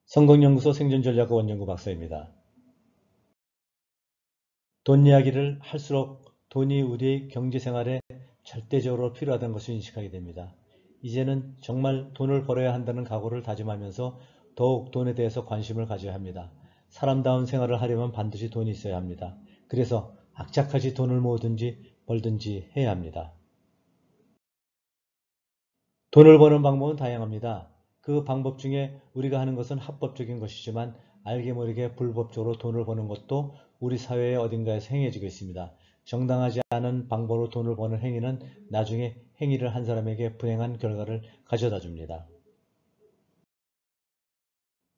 성공연구소 생존전략과 원연구 박사입니다. 돈 이야기를 할수록 돈이 우리의 경제생활에 절대적으로 필요하다는 것을 인식하게 됩니다. 이제는 정말 돈을 벌어야 한다는 각오를 다짐하면서 더욱 돈에 대해서 관심을 가져야 합니다. 사람다운 생활을 하려면 반드시 돈이 있어야 합니다. 그래서 악착같이 돈을 모으든지 벌든지 해야 합니다. 돈을 버는 방법은 다양합니다. 그 방법 중에 우리가 하는 것은 합법적인 것이지만 알게 모르게 불법적으로 돈을 버는 것도 우리 사회의 어딘가에서 행해지고 있습니다. 정당하지 않은 방법으로 돈을 버는 행위는 나중에 행위를 한 사람에게 불행한 결과를 가져다 줍니다.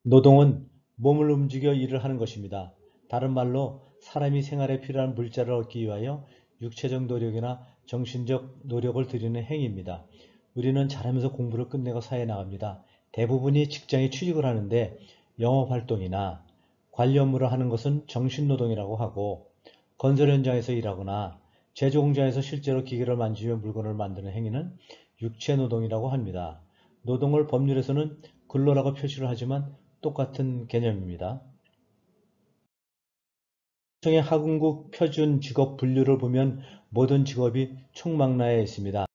노동은 몸을 움직여 일을 하는 것입니다. 다른 말로 사람이 생활에 필요한 물자를 얻기 위하여 육체적 노력이나 정신적 노력을 들이는 행위입니다. 우리는 잘하면서 공부를 끝내고 사회에 나갑니다. 대부분이 직장에 취직을 하는데 영업활동이나 관리 업무를 하는 것은 정신노동이라고 하고, 건설 현장에서 일하거나 제조 공장에서 실제로 기계를 만지며 물건을 만드는 행위는 육체노동이라고 합니다. 노동을 법률에서는 근로라고 표시를 하지만 똑같은 개념입니다. 청의 하군국 표준 직업 분류를 보면 모든 직업이 총망라에 있습니다.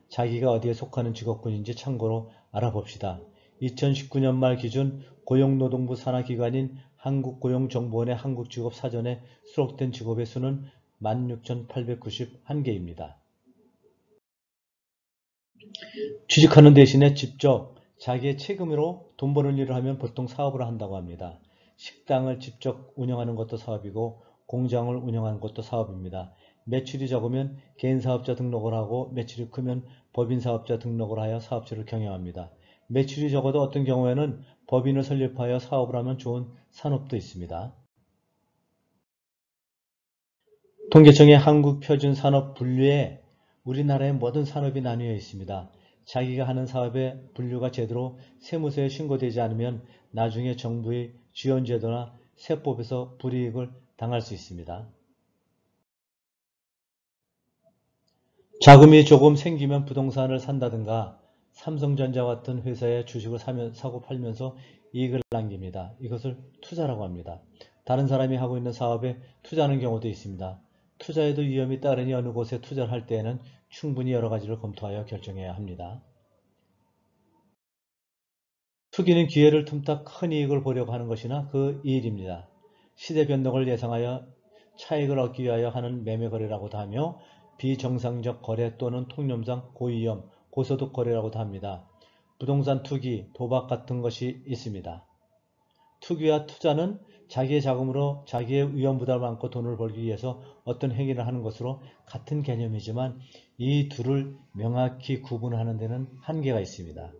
자기가 어디에 속하는 직업군인지 참고로 알아봅시다. 2019년 말 기준 고용노동부 산하기관인 한국고용정보원의 한국직업사전에 수록된 직업의 수는 16,891개입니다. 취직하는 대신에 직접 자기의 책임으로 돈 버는 일을 하면 보통 사업을 한다고 합니다. 식당을 직접 운영하는 것도 사업이고 공장을 운영하는 것도 사업입니다. 매출이 적으면 개인사업자 등록을 하고 매출이 크면 법인사업자 등록을 하여 사업체를 경영합니다. 매출이 적어도 어떤 경우에는 법인을 설립하여 사업을 하면 좋은 산업도 있습니다. 통계청의 한국표준산업 분류에 우리나라의 모든 산업이 나뉘어 있습니다. 자기가 하는 사업의 분류가 제대로 세무서에 신고되지 않으면 나중에 정부의 지원제도나 세법에서 불이익을 당할 수 있습니다. 자금이 조금 생기면 부동산을 산다든가 삼성전자와 같은 회사의 주식을 사고 팔면서 이익을 남깁니다. 이것을 투자라고 합니다. 다른 사람이 하고 있는 사업에 투자하는 경우도 있습니다. 투자에도 위험이 따르니 어느 곳에 투자를 할 때에는 충분히 여러 가지를 검토하여 결정해야 합니다. 투기는 기회를 틈타 큰 이익을 보려고 하는 것이나 그 일입니다. 시대 변동을 예상하여 차익을 얻기 위하여 하는 매매 거래라고도 하며 비정상적 거래 또는 통념상 고위험, 고소득 거래라고도 합니다. 부동산 투기, 도박 같은 것이 있습니다. 투기와 투자는 자기의 자금으로 자기의 위험 부담을 안고 돈을 벌기 위해서 어떤 행위를 하는 것으로 같은 개념이지만 이 둘을 명확히 구분하는 데는 한계가 있습니다.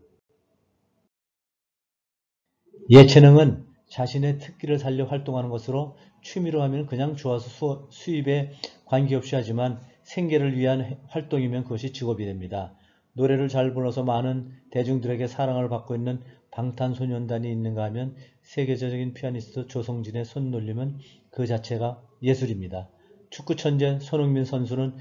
예체능은 자신의 특기를 살려 활동하는 것으로 취미로 하면 그냥 좋아서 수입에 관계없이 하지만 생계를 위한 활동이면 그것이 직업이 됩니다. 노래를 잘 불러서 많은 대중들에게 사랑을 받고 있는 방탄소년단이 있는가 하면 세계적인 피아니스트 조성진의 손놀림은 그 자체가 예술입니다. 축구 천재 손흥민 선수는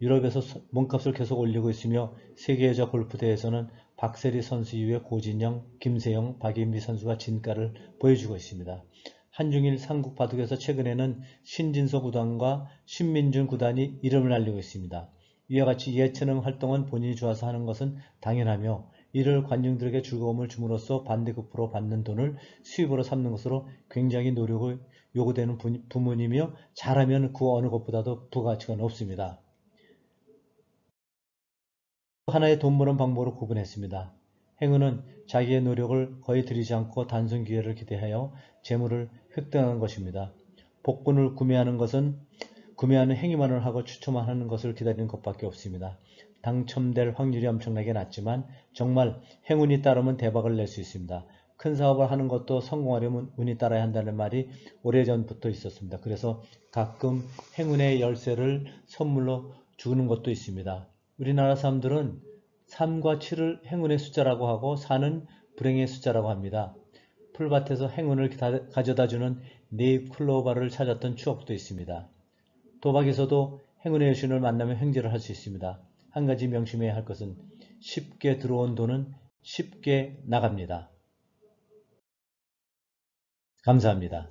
유럽에서 몸값을 계속 올리고 있으며 세계 여자 골프 대회에서는 박세리 선수 이후에 고진영, 김세영, 박인비 선수가 진가를 보여주고 있습니다. 한중일 삼국 바둑에서 최근에는 신진서 구단과 신민준 구단이 이름을 알리고 있습니다. 이와 같이 예체능 활동은 본인이 좋아서 하는 것은 당연하며 이를 관중들에게 즐거움을 줌으로써 반대급부로 받는 돈을 수입으로 삼는 것으로 굉장히 노력을 요구되는 부문이며 잘하면 그 어느 것보다도 부가치가 높습니다. 하나의 돈 버는 방법으로 구분했습니다. 행운은 자기의 노력을 거의 들이지 않고 단순 기회를 기대하여 재물을 획득하는 것입니다. 복분을 구매하는 것은 구매하는 행위만을 하고 추첨만 하는 것을 기다리는 것밖에 없습니다. 당첨될 확률이 엄청나게 낮지만 정말 행운이 따르면 대박을 낼 수 있습니다. 큰 사업을 하는 것도 성공하려면 운이 따라야 한다는 말이 오래전부터 있었습니다. 그래서 가끔 행운의 열쇠를 선물로 주는 것도 있습니다. 우리나라 사람들은 3과 7을 행운의 숫자라고 하고 4는 불행의 숫자라고 합니다. 풀밭에서 행운을 가져다주는 네잎클로버를 찾았던 추억도 있습니다. 도박에서도 행운의 여신을 만나면 횡재를 할 수 있습니다. 한 가지 명심해야 할 것은 쉽게 들어온 돈은 쉽게 나갑니다. 감사합니다.